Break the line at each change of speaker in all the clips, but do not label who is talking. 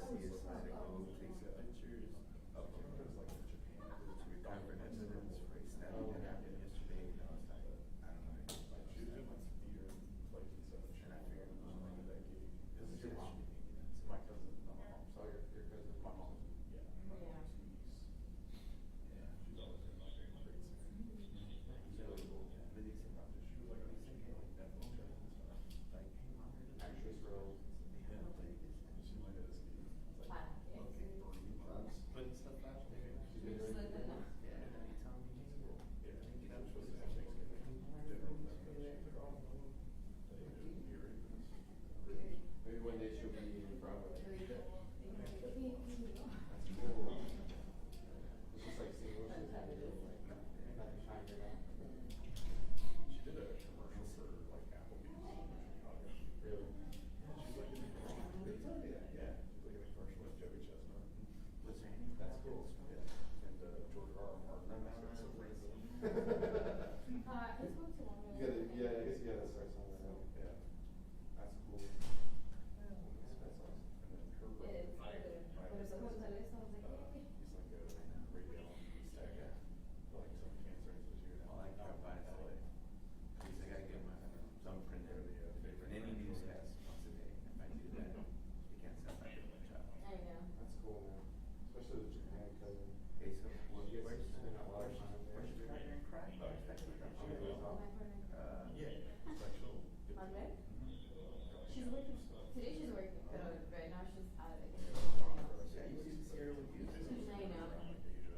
see us like go take some pictures of the comprehensives for a study that happened yesterday. And I was like, I don't know.
She was in like theater plays and such.
And I figured it was like
that gig.
this
This is your mom.
maybe not.
It's my cousin, not my mom. So your cousin, my mom. Yeah. My
Yeah.
mom,
Yeah.
she's always been like a great singer. She's really cool.
What do you say about this?
She was like a singer, like that film shows and stuff.
Like, hey, mom, we're gonna
Actress roles.
Yeah,
Yeah.
play this.
She might have seen. It's like,
Okay, 3 months. Putting stuff out there.
she's been doing it.
Yeah, and then he told me, hey, well,
Yeah.
you know,
She was at Thanksgiving dinner with them, but she's like, oh, maybe one day she'll be in Broadway. That's cool. It's just like seeing what she's having to do, like, nothing trying to get out. She did a commercial for like Applebee's in Chicago. Really? Yeah, she's like in the commercial. Did you tell me that? Yeah, she's like in the commercial with Joey Chestnut.
what's her name?
That's cool. Yeah. And George R. R. Martin.
I spoke to one of
You gotta, yeah, I guess you gotta start somewhere else. Yeah. That's cool. That's awesome. And then her brother,
Por eso cuando salió esto, I was like,
he's like a radio tech.
Yeah.
For like some cancer institute.
Well, I dropped by LA. At least I gotta get my thumbprint in. And any newscast once a day. If I do that, you can't tell I did my job.
I know.
That's cool, man. Especially with Japan cousin.
Okay, so
You
where's
get to spend a lot of time there.
where's your partner in crime?
Oh,
Where's that
yeah.
from?
She was off.
Yeah.
Special.
Monday?
Mhm.
She's working. Today she's working, but right now she's out. I guess.
Yeah, I used to see her with you.
I know.
Like Asia.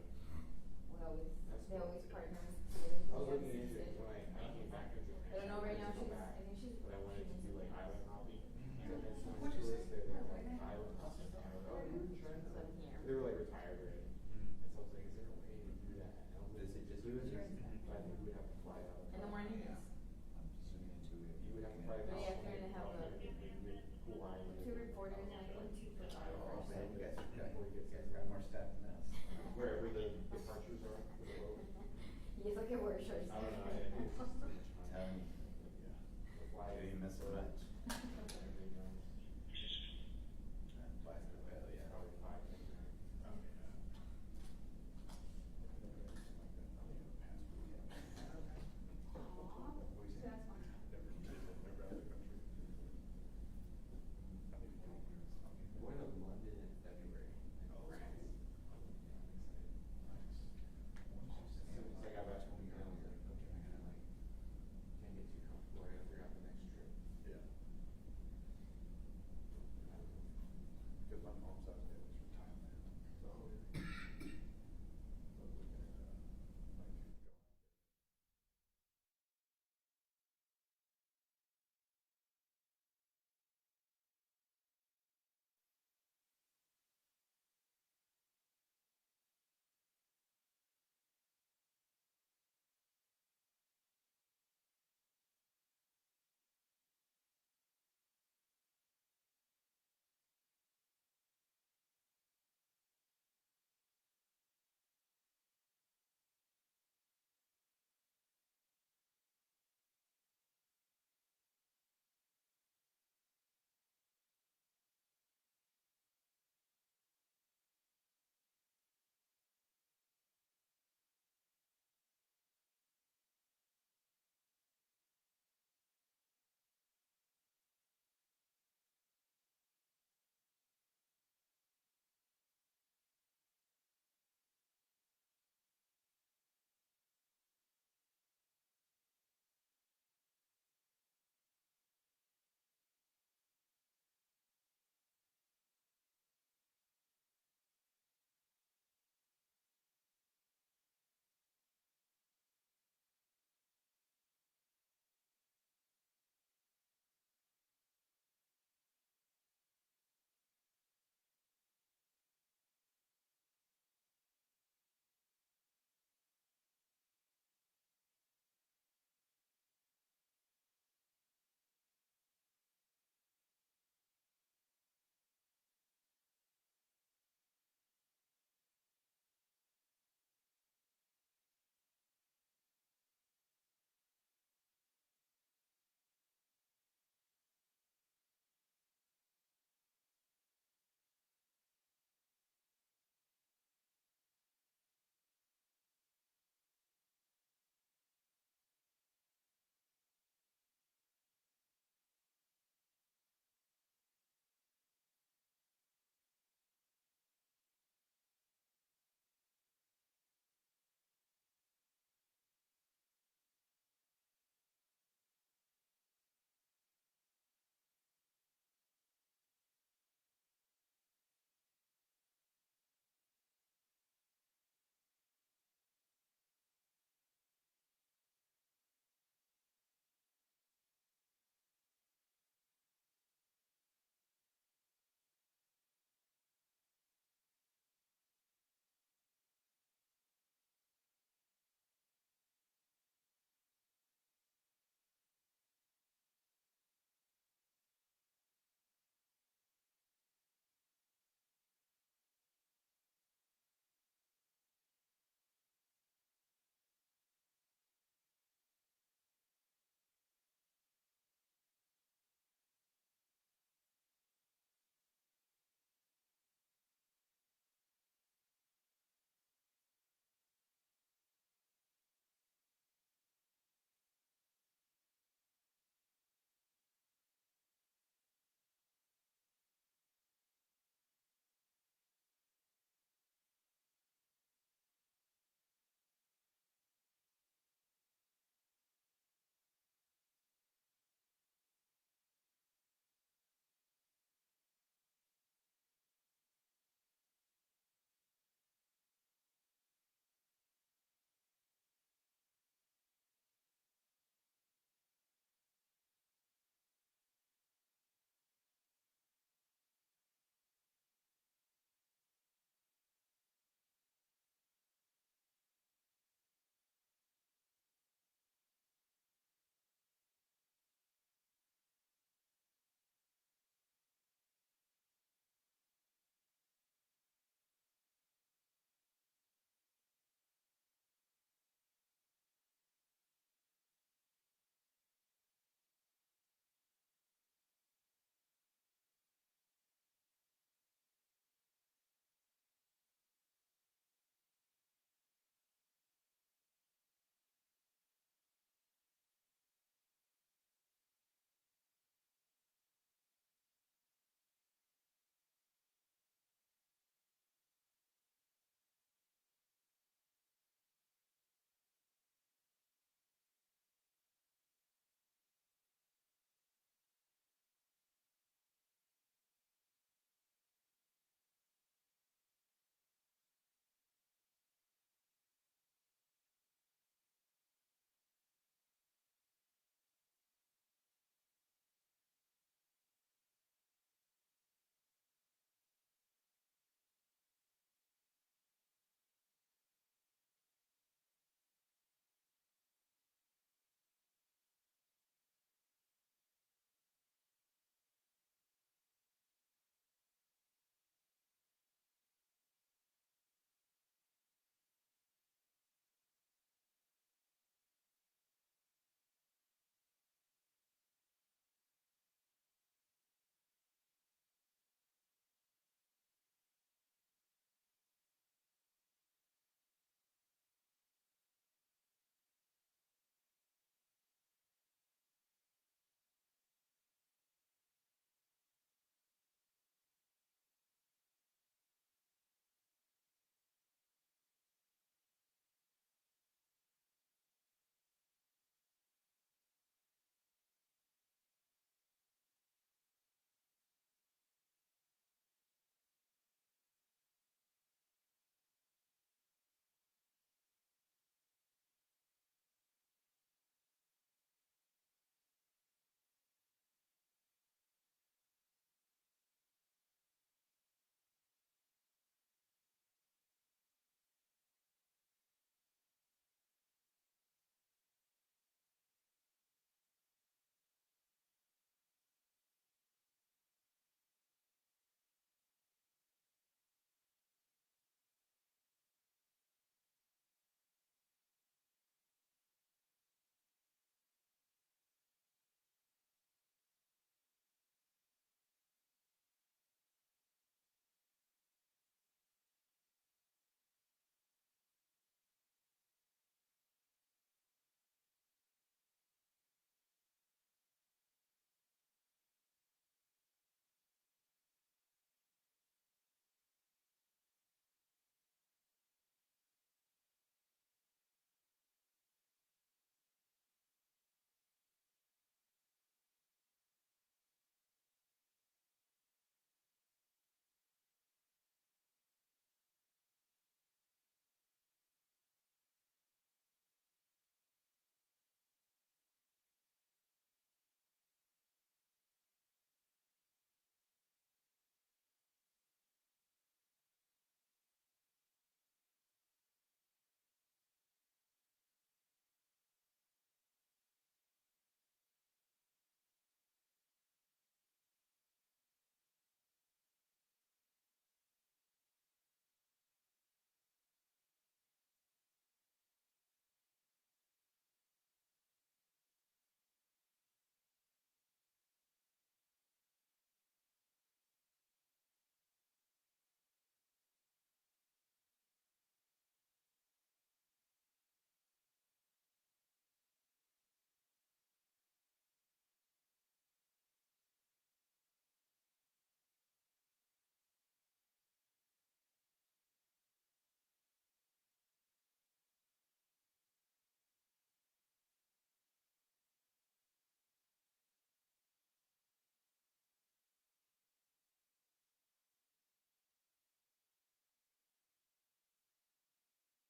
We always,
That's
they
cool.
always partner together.
I was looking into it when I came back from Japan.
I don't know right now.
I
She's.
back,
I think she's.
but I wanted to do like island hopping. So then some
What'd you say?
tourists, they were like island hopping. I was like, oh, you were trying to.
So here.
They were like retired already.
Mhm.
And so I was like, is there a way to do that? And I was
Does
like,
it just
do it?
do it?
But I think we would have to fly out.
In the morning, yes.
I'm just looking into it.
You would have to fly
But
out.
yeah, if you're gonna have a-
Hawaii.
2 reporters and I think 2
Oh,
photographers.
man, you guys got more staff than us.
Wherever the departures are for the boat.
Y eso que wear shorts.
I don't know, yeah, it's just-
Tell me.
Yeah. The fly
You didn't miss
boat,
much.
everything else.
Well, yeah.
Probably 5 minutes.
Oh, yeah.
That's fine.
Going to London in February.
Oh,
France.
nice.
Since I got back from England.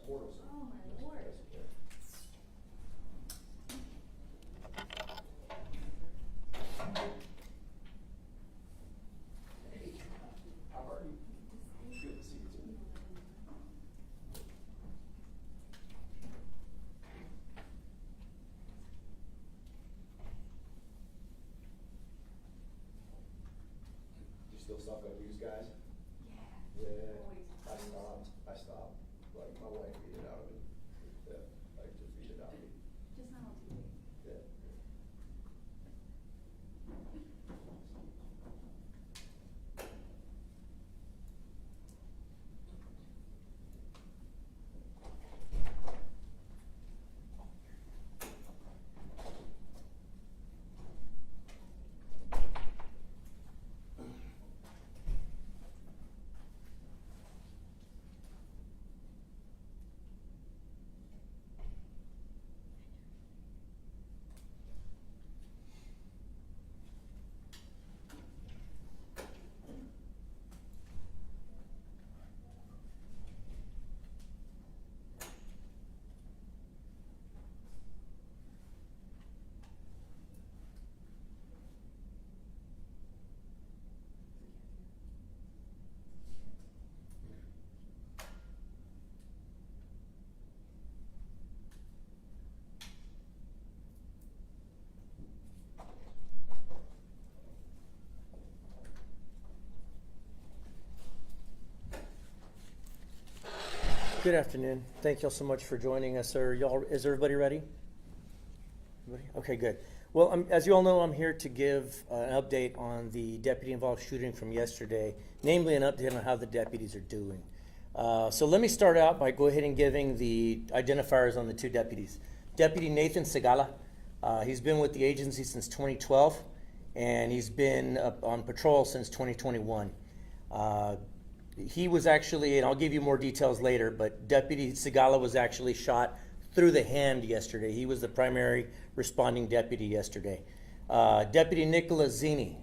portals.
Oh, my lord.
Hey, how are you? Good to see you too. You still suck up these guys?
Yeah.
Yeah, I stopped. Like, my wife beat it out of me. Yeah, like, just beat it out of me.
Just not on TV.
Yeah.
Good afternoon. Thank you all so much for joining us. Is everybody ready? Everybody? Okay, good. Well, as you all know, I'm here to give an update on the deputy-involved shooting from yesterday, namely an update on how the deputies are doing. So let me start out by go ahead and giving the identifiers on the two deputies. Deputy Nathan Segala, he's been with the agency since 2012, and he's been on patrol since 2021. He was actually, and I'll give you more details later, but Deputy Segala was actually shot through the hand yesterday. He was the primary responding deputy yesterday. Deputy Nicola Zini,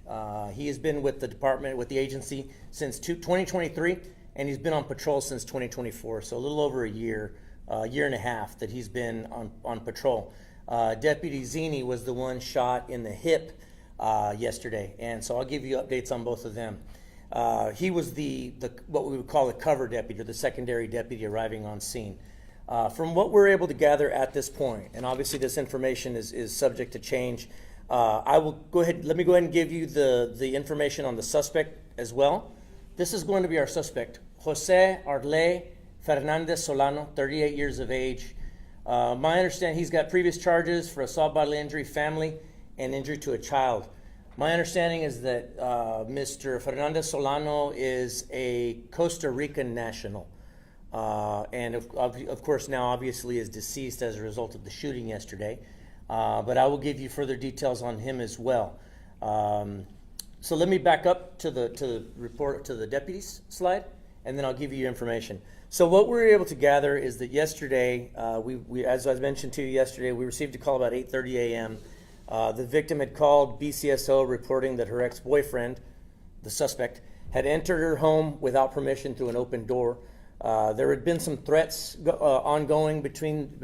he has been with the department, with the agency since 2023, and he's been on patrol since 2024, so a little over a year and a half that he's been on patrol. Deputy Zini was the one shot in the hip yesterday, and so I'll give you updates on both of them. He was the what we would call the cover deputy, or the secondary deputy arriving on scene. From what we're able to gather at this point, and obviously this information is subject to change, let me go ahead and give you the information on the suspect as well. This is going to be our suspect, Jose Arley Fernandez Solano, 38 years of age. My understanding, he's got previous charges for assault, bodily injury, family, and injury to a child. My understanding is that Mr. Fernandez Solano is a Costa Rican national, and of course now obviously is deceased as a result of the shooting yesterday. But I will give you further details on him as well. So let me back up to the report, to the deputies slide, and then I'll give you information. So what we were able to gather is that yesterday, we as I mentioned to you yesterday, we received a call about 8:30 a.m. The victim had called BCSO reporting that her ex-boyfriend, the suspect, had entered her home without permission through an open door. There had been some threats ongoing between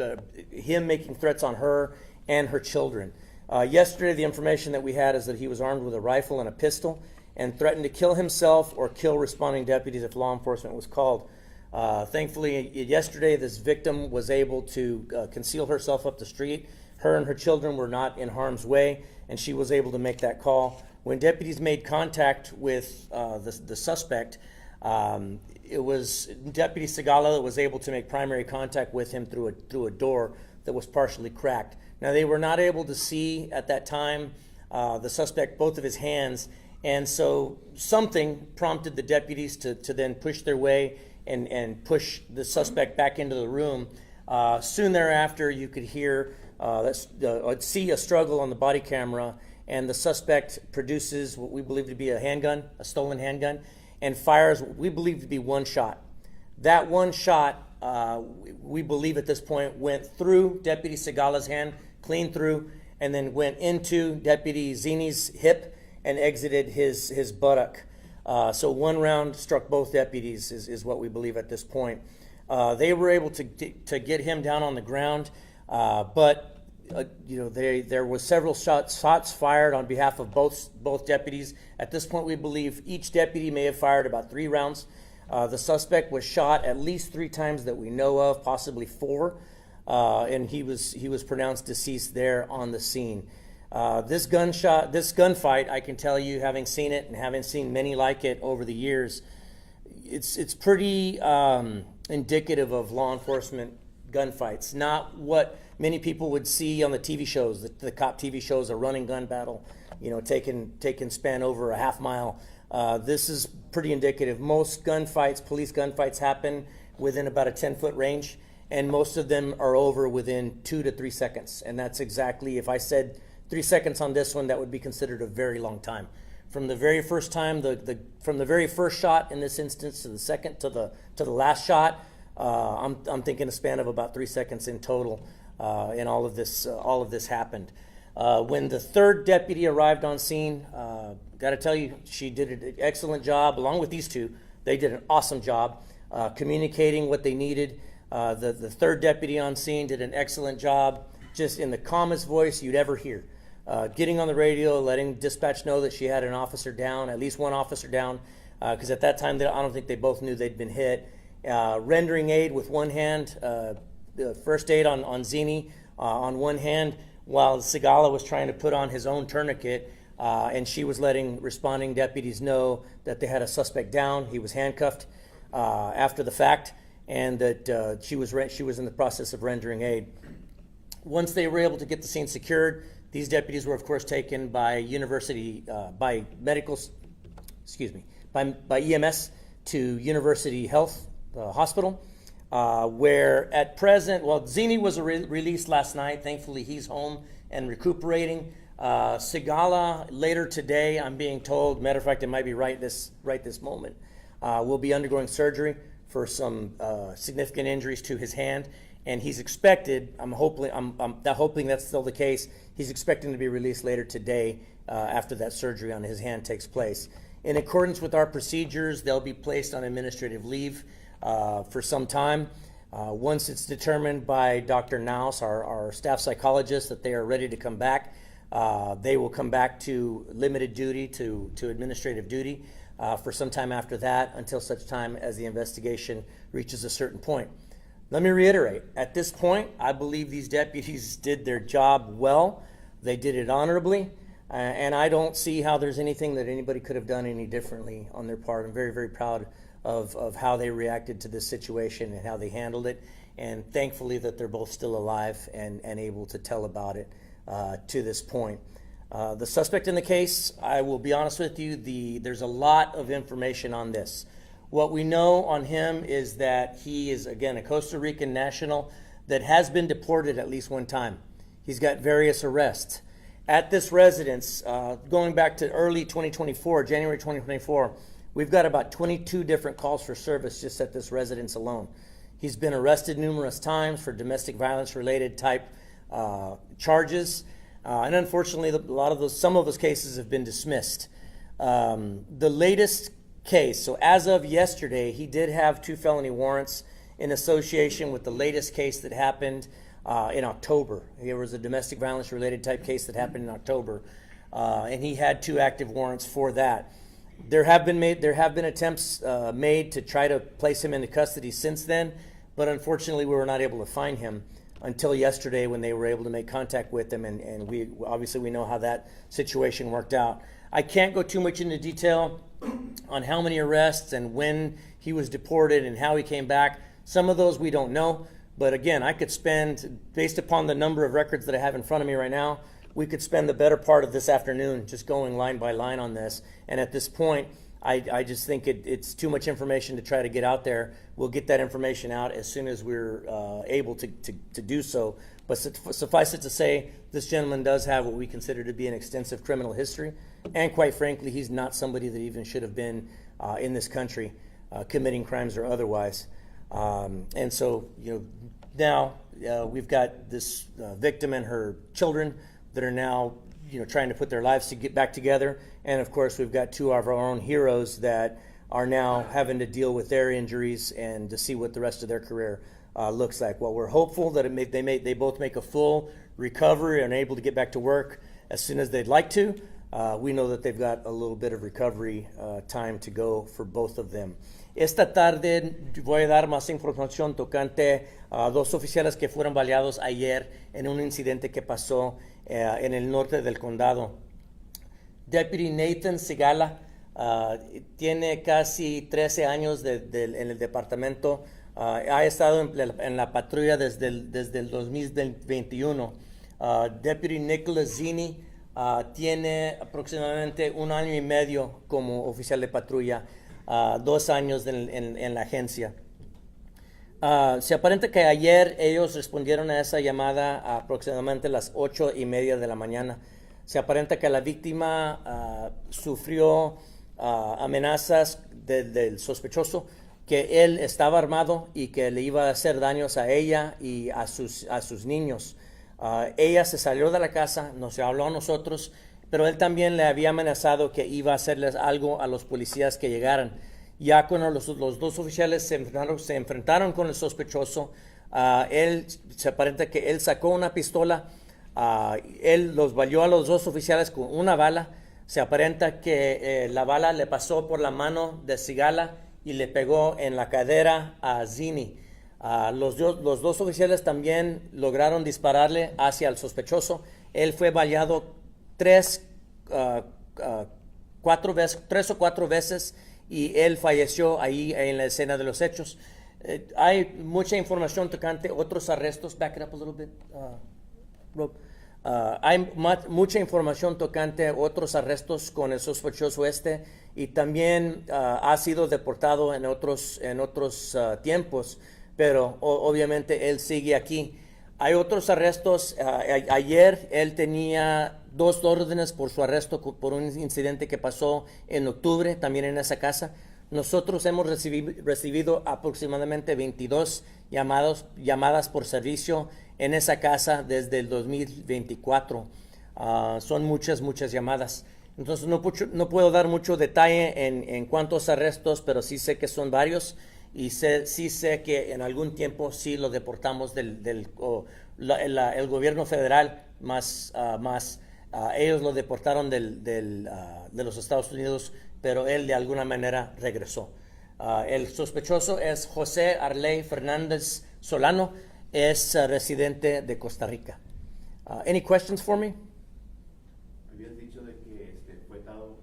him making threats on her and her children. Yesterday, the information that we had is that he was armed with a rifle and a pistol and threatened to kill himself or kill responding deputies if law enforcement was called. Thankfully, yesterday, this victim was able to conceal herself up the street. Her and her children were not in harm's way, and she was able to make that call. When deputies made contact with the suspect, it was Deputy Segala that was able to make primary contact with him through a door that was partially cracked. Now, they were not able to see at that time the suspect, both of his hands, and so something prompted the deputies to then push their way and push the suspect back into the room. Soon thereafter, you could see a struggle on the body camera, and the suspect produces what we believe to be a handgun, a stolen handgun, and fires what we believe to be one shot. That one shot, we believe at this point, went through Deputy Segala's hand, clean through, and then went into Deputy Zini's hip and exited his buttock. So one round struck both deputies is what we believe at this point. They were able to get him down on the ground, but there was several shots fired on behalf of both deputies. At this point, we believe each deputy may have fired about 3 rounds. The suspect was shot at least 3 times that we know of, possibly 4, and he was pronounced deceased there on the scene. This gunfight, I can tell you, having seen it and having seen many like it over the years, it's pretty indicative of law enforcement gunfights. Not what many people would see on the TV shows, the cop TV shows, a running gun battle, taking span over a half mile. This is pretty indicative. Most gunfights, police gunfights, happen within about a 10-foot range, and most of them are over within 2 to 3 seconds. And that's exactly, if I said 3 seconds on this one, that would be considered a very long time. From the very first time, from the very first shot in this instance to the second to the last shot, I'm thinking a span of about 3 seconds in total. And all of this happened. When the 3rd deputy arrived on scene, got to tell you, she did an excellent job. Along with these 2, they did an awesome job communicating what they needed. The 3rd deputy on scene did an excellent job, just in the calmest voice you'd ever hear. Getting on the radio, letting dispatch know that she had an officer down, at least one officer down, because at that time, I don't think they both knew they'd been hit. Rendering aid with one hand, first aid on Zini on one hand, while Sigala was trying to put on his own tourniquet, and she was letting responding deputies know that they had a suspect down. He was handcuffed after the fact, and that she was in the process of rendering aid. Once they were able to get the scene secured, these deputies were, of course, taken by EMS to University Health Hospital, where at present, Zini was released last night. Thankfully, he's home and recuperating. Sigala, later today, I'm being told, matter of fact, it might be right this moment, will be undergoing surgery for some significant injuries to his hand. And he's expected, I'm hoping that's still the case, he's expecting to be released later today after that surgery on his hand takes place. In accordance with our procedures, they'll be placed on administrative leave for some time. Once it's determined by Dr. Naus, our staff psychologist, that they are ready to come back, they will come back to limited duty, to administrative duty for some time after that, until such time as the investigation reaches a certain point. Let me reiterate, at this point, I believe these deputies did their job well. They did it honorably, and I don't see how there's anything that anybody could have done any differently on their part. I'm very, very proud of how they reacted to this situation and how they handled it, and thankfully that they're both still alive and able to tell about it to this point. The suspect in the case, I will be honest with you, there's a lot of information on this. What we know on him is that he is, again, a Costa Rican national that has been deported at least one time. He's got various arrests. At this residence, going back to early 2024, January 2024, we've got about 22 different calls for service just at this residence alone. He's been arrested numerous times for domestic violence related type charges. And unfortunately, some of those cases have been dismissed. The latest case, so as of yesterday, he did have 2 felony warrants in association with the latest case that happened in October. There was a domestic violence related type case that happened in October, and he had 2 active warrants for that. There have been attempts made to try to place him into custody since then, but unfortunately we were not able to find him until yesterday when they were able to make contact with him, and we know how that situation worked out. I can't go too much into detail on how many arrests and when he was deported and how he came back. Some of those we don't know, but again, I could spend, based upon the number of records that I have in front of me right now, we could spend the better part of this afternoon just going line by line on this. And at this point, I just think it's too much information to try to get out there. We'll get that information out as soon as we're able to do so. But suffice it to say, this gentleman does have what we consider to be an extensive criminal history. And quite frankly, he's not somebody that even should have been in this country committing crimes or otherwise. And so, now we've got this victim and her children that are now trying to put their lives to get back together. And of course, we've got 2 of our own heroes that are now having to deal with their injuries and to see what the rest of their career looks like. Well, we're hopeful that they both make a full recovery and are able to get back to work as soon as they'd like to. We know that they've got a little bit of recovery time to go for both of them. Esta tarde voy a dar más información tocante a dos oficiales que fueron baleados ayer en un incidente que pasó en el norte del condado. Deputy Nathan Sigala tiene casi 13 años en el departamento. Ha estado en la patrulla desde el 2021. Deputy Nicholas Zini tiene aproximadamente 1 año y medio como oficial de patrulla, 2 años en la agencia. Se aparenta que ayer ellos respondieron a esa llamada a aproximadamente las 8:30 de la mañana. Se aparenta que la víctima sufrió amenazas del sospechoso, que él estaba armado y que le iba a hacer daños a ella y a sus niños. Ella se salió de la casa, nos habló a nosotros, pero él también le había amenazado que iba a hacerles algo a los policías que llegaran. Ya cuando los dos oficiales se enfrentaron con el sospechoso, se aparenta que él sacó una pistola, él los baleó a los dos oficiales con una bala. Se aparenta que la bala le pasó por la mano de Sigala y le pegó en la cadera a Zini. Los dos oficiales también lograron dispararle hacia el sospechoso. Él fue baleado 3 o 4 veces y él falleció ahí en la escena de los hechos. Hay mucha información tocante otros arrestos. Back it up a little bit, Rob. Hay mucha información tocante otros arrestos con el sospechoso y también ha sido deportado en otros tiempos, pero obviamente él sigue aquí. Hay otros arrestos. Ayer él tenía 2 órdenes por su arresto por un incidente que pasó en octubre también en esa casa. Nosotros hemos recibido aproximadamente 22 llamadas por servicio en esa casa desde el 2024. Son muchas llamadas. Entonces no puedo dar mucho detalle en cuántos arrestos, pero sí sé que son varios y sí sé que en algún tiempo sí lo deportamos el gobierno federal más ellos lo deportaron de los Estados Unidos, pero él de alguna manera regresó. El sospechoso es José Arley Fernández Solano, es residente de Costa Rica. Any questions for me?
Habías dicho de que fue todo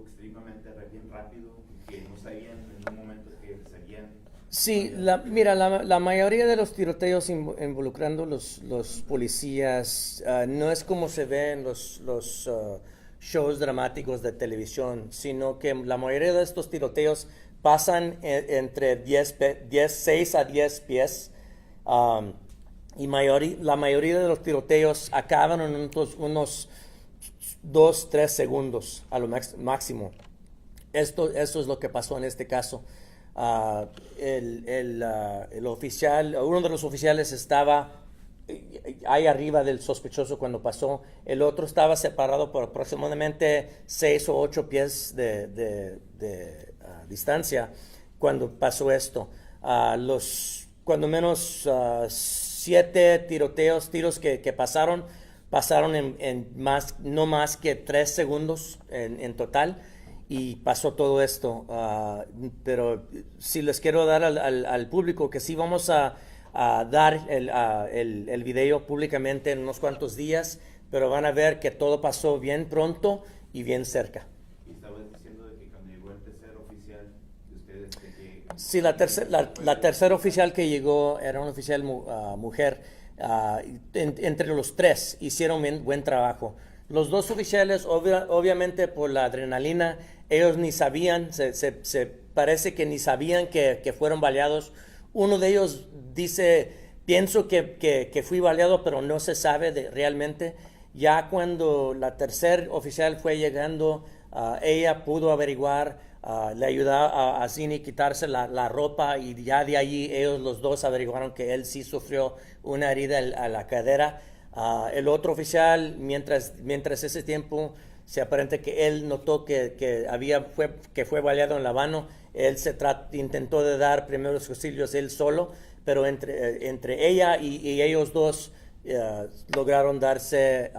extremadamente bien rápido, que no sabían en un momento que seguían.
Sí, la mayoría de los tiroteos involucrando los policías no es como se ve en los shows dramáticos de televisión, sino que la mayoría de estos tiroteos pasan entre 6 a 10 pies. Y la mayoría de los tiroteos acaban en unos 2-3 segundos a lo máximo. Eso es lo que pasó en este caso. El oficial, uno de los oficiales estaba ahí arriba del sospechoso cuando pasó. El otro estaba separado por aproximadamente 6 o 8 pies de distancia cuando pasó esto. Cuando menos 7 tiros que pasaron en no más que 3 segundos en total, y pasó todo esto. Pero sí les quiero dar al público que sí vamos a dar el video públicamente en unos cuantos días, pero van a ver que todo pasó bien pronto y bien cerca.
Y estabas diciendo de que cuando llegó el tercer oficial de ustedes,
Sí, la tercera oficial que llegó era una oficial mujer. Entre los 3 hicieron buen trabajo. Los 2 oficiales, obviamente por la adrenalina, ellos ni sabían, se parece que ni sabían que fueron baleados. Uno de ellos dice, pienso que fui baleado, pero no se sabe realmente. Ya cuando la tercer oficial fue llegando, ella pudo averiguar, le ayudó a Zini a quitarse la ropa, y ya de allí ellos los dos averiguaron que él sí sufrió una herida a la cadera. El otro oficial, mientras ese tiempo, se aparenta que él notó que fue baleado en la mano. Él intentó de dar primeros auxilios él solo, pero entre ella y ellos dos lograron darse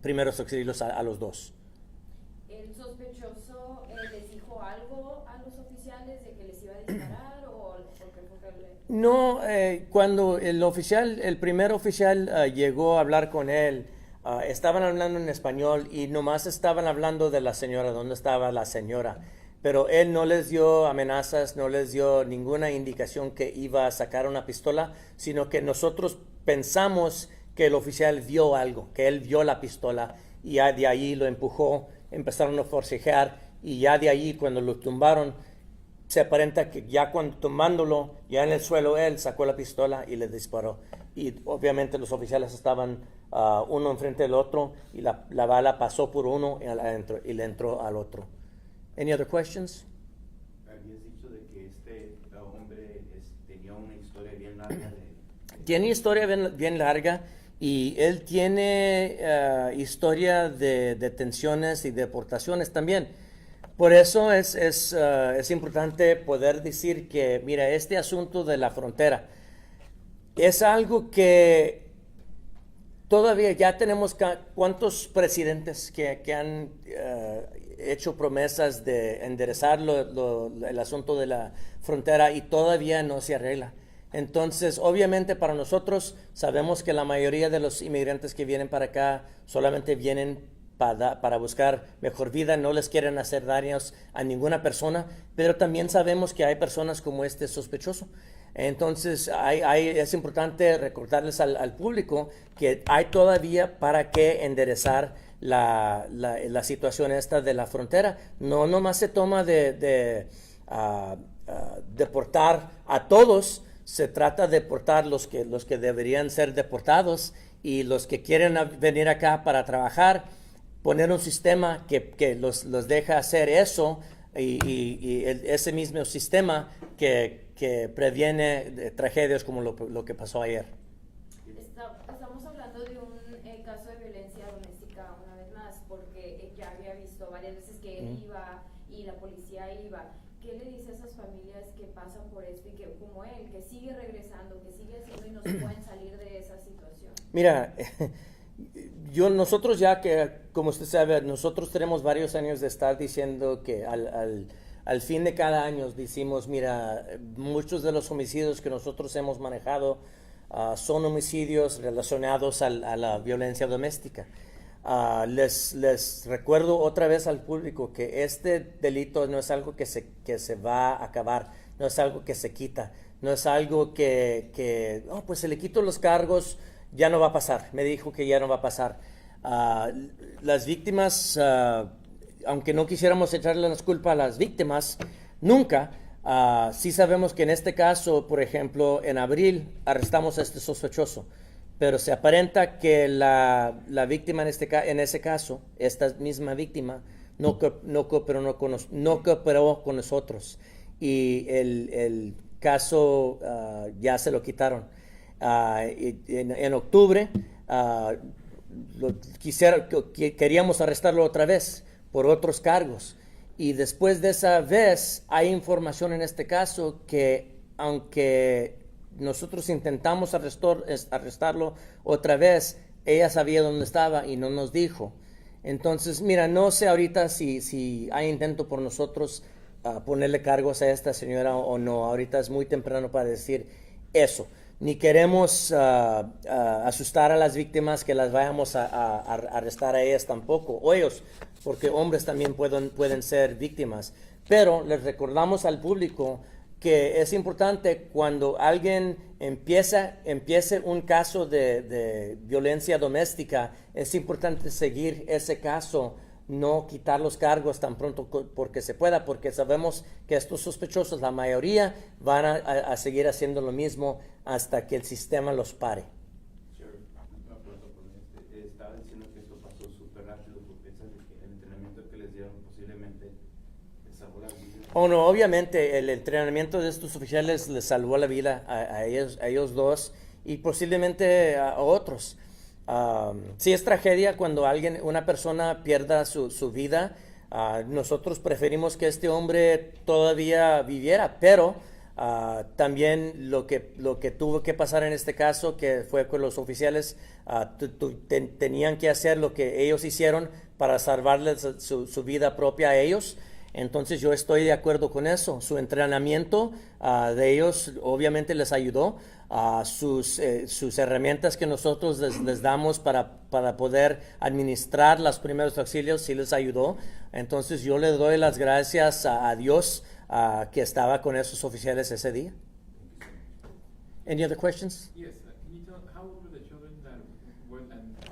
primeros auxilios a los dos.
¿El sospechoso les dijo algo a los oficiales de que les iba a disparar o porque
No, cuando el primer oficial llegó a hablar con él, estaban hablando en español y nomás estaban hablando de la señora, dónde estaba la señora. Pero él no les dio amenazas, no les dio ninguna indicación que iba a sacar una pistola, sino que nosotros pensamos que el oficial vio algo, que él vio la pistola y ya de ahí lo empujó, empezaron a forcejear y ya de ahí cuando lo tumbaron, se aparenta que ya cuando tomándolo, ya en el suelo, él sacó la pistola y le disparó. Y obviamente los oficiales estaban uno enfrente del otro y la bala pasó por uno y le entró al otro. Any other questions?
Habías dicho de que este hombre tenía una historia bien larga
Tiene historia bien larga y él tiene historia de detenciones y deportaciones también. Por eso es importante poder decir que, mira, este asunto de la frontera es algo que todavía ya tenemos cuántos presidentes que han hecho promesas de enderezar el asunto de la frontera y todavía no se arregla. Entonces, obviamente para nosotros sabemos que la mayoría de los inmigrantes que vienen para acá solamente vienen para buscar mejor vida, no les quieren hacer daños a ninguna persona, pero también sabemos que hay personas como este sospechoso. Entonces, es importante recordarles al público que hay todavía para qué enderezar la situación esta de la frontera. No nomás se toma de deportar a todos, se trata de deportar los que deberían ser deportados y los que quieren venir acá para trabajar, poner un sistema que los deja hacer eso y ese mismo sistema que previene tragedias como lo que pasó ayer.
Estamos hablando de un caso de violencia doméstica una vez más, porque ya había visto varias veces que él iba y la policía iba. ¿Qué le dice a esas familias que pasan por esto y que, como él, que sigue regresando, que sigue haciendo y no se pueden salir de esa situación?
Mira, nosotros ya que, como usted sabe, nosotros tenemos varios años de estar diciendo que al fin de cada año decimos, mira, muchos de los homicidios que nosotros hemos manejado son homicidios relacionados a la violencia doméstica. Les recuerdo otra vez al público que este delito no es algo que se va a acabar, no es algo que se quita, no es algo pues se le quito los cargos, ya no va a pasar, me dijo que ya no va a pasar. Las víctimas, aunque no quisiéramos echarle la culpa a las víctimas, nunca, sí sabemos que en este caso, por ejemplo, en abril arrestamos a este sospechoso, pero se aparenta que la víctima en ese caso, esta misma víctima, no cooperó con nosotros y el caso ya se lo quitaron. En octubre queríamos arrestarlo otra vez por otros cargos y después de esa vez hay información en este caso que aunque nosotros intentamos arrestarlo otra vez, ella sabía dónde estaba y no nos dijo. Entonces, mira, no sé ahorita si hay intento por nosotros ponerle cargos a esta señora o no. Ahorita es muy temprano para decir eso. Ni queremos asustar a las víctimas que las vayamos a arrestar a ellas tampoco, o ellos, porque hombres también pueden ser víctimas. Pero les recordamos al público que es importante cuando alguien empiece un caso de violencia doméstica, es importante seguir ese caso, no quitar los cargos tan pronto porque se pueda, porque sabemos que estos sospechosos, la mayoría, van a seguir haciendo lo mismo hasta que el sistema los pare.
Estaba diciendo que esto pasó súper rápido, porque piensas de que el entrenamiento que les dieron posiblemente les salvó la vida.
Oh, no, obviamente el entrenamiento de estos oficiales les salvó la vida a ellos dos y posiblemente a otros. Sí es tragedia cuando una persona pierda su vida. Nosotros preferimos que este hombre todavía viviera, pero también lo que tuvo que pasar en este caso, que fue con los oficiales, tenían que hacer lo que ellos hicieron para salvarles su vida propia a ellos. Entonces yo estoy de acuerdo con eso. Su entrenamiento de ellos obviamente les ayudó. Sus herramientas que nosotros les damos para poder administrar los primeros auxilios sí les ayudó. Entonces yo le doy las gracias a Dios que estaba con esos oficiales ese día. Any other questions?
Yes, can you tell, how old were the children that were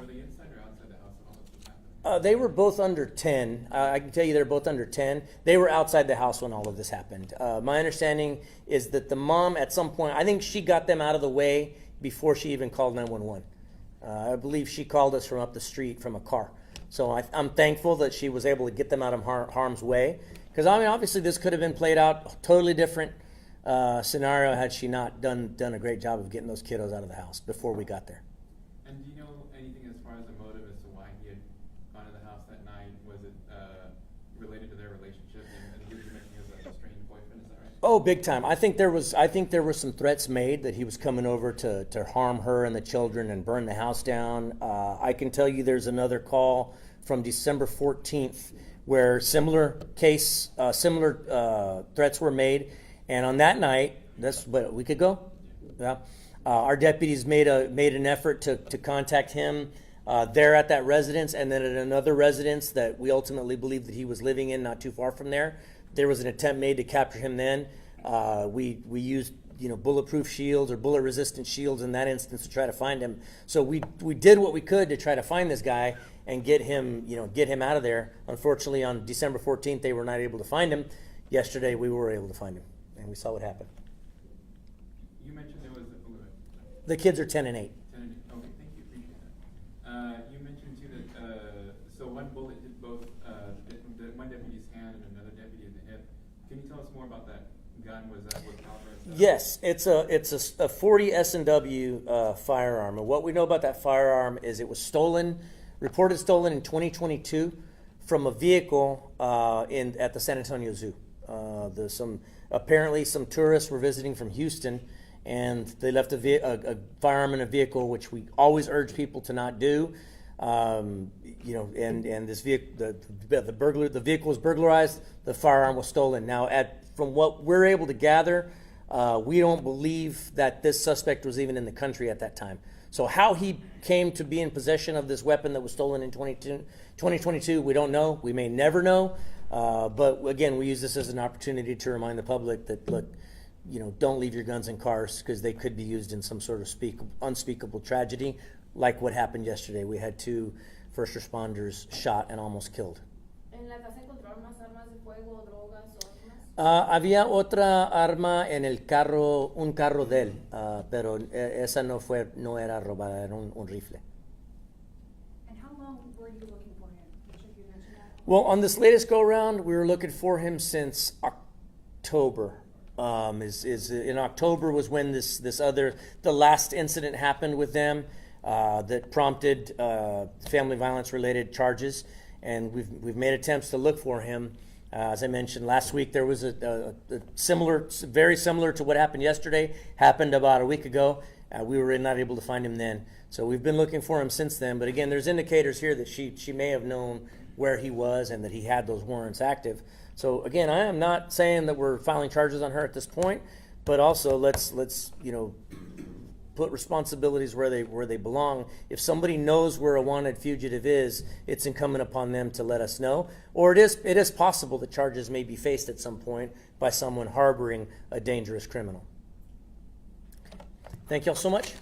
they inside or outside the house when all this was happening?
They were both under 10. I can tell you they're both under 10. They were outside the house when all of this happened. My understanding is that the mom, at some point, I think she got them out of the way before she even called 911. I believe she called us from up the street from a car. So I'm thankful that she was able to get them out of harm's way. Because, I mean, obviously this could have been played out totally different scenario had she not done a great job of getting those kiddos out of the house before we got there.
And do you know anything as far as the motive as to why he had gone to the house that night? Was it related to their relationship? And he was mentioning he was a strange boyfriend, is that right?
Oh, big time. I think there were some threats made that he was coming over to harm her and the children and burn the house down. I can tell you there's another call from December 14th where similar threats were made. And on that night, that's what, a week ago? Yeah. Our deputies made an effort to contact him there at that residence, and then at another residence that we ultimately believe that he was living in not too far from there. There was an attempt made to capture him then. We used bulletproof shields or bullet resistant shields in that instance to try to find him. So we did what we could to try to find this guy and get him out of there. Unfortunately, on December 14th, they were not able to find him. Yesterday, we were able to find him, and we saw what happened.
You mentioned there was
The kids are 10 and 8.
10 and 8. Okay, thank you, appreciate that. You mentioned too that so one bullet hit both one deputy's hand and another deputy in the hip. Can you tell us more about that gun? Was that what caliber?
Yes, it's a 40 S&W firearm, and what we know about that firearm is it was reported stolen in 2022 from a vehicle at the San Antonio Zoo. Apparently some tourists were visiting from Houston, and they left a firearm in a vehicle, which we always urge people to not do. And this vehicle, the vehicle was burglarized. The firearm was stolen. Now, from what we're able to gather, we don't believe that this suspect was even in the country at that time. So how he came to be in possession of this weapon that was stolen in 2022, we don't know. We may never know. But again, we use this as an opportunity to remind the public that, look, don't leave your guns in cars because they could be used in some sort of unspeakable tragedy, like what happened yesterday. We had 2 first responders shot and almost killed.
¿En la casa encontraron más armas de fuego, drogas o armas?
Había otra arma en el carro, un carro de él, pero esa no era robada, era un rifle.
And how long were you looking for him? Should you mention that?
Well, on this latest go-round, we were looking for him since October. In October was when the last incident happened with them that prompted family violence-related charges, and we've made attempts to look for him. As I mentioned last week, there was a very similar to what happened yesterday, happened about a week ago. We were not able to find him then. So we've been looking for him since then. But again, there's indicators here that she may have known where he was and that he had those warrants active. So again, I am not saying that we're filing charges on her at this point, but also let's put responsibilities where they belong. If somebody knows where a wanted fugitive is, it's incumbent upon them to let us know. Or it is possible that charges may be faced at some point by someone harboring a dangerous criminal. Thank you all so much.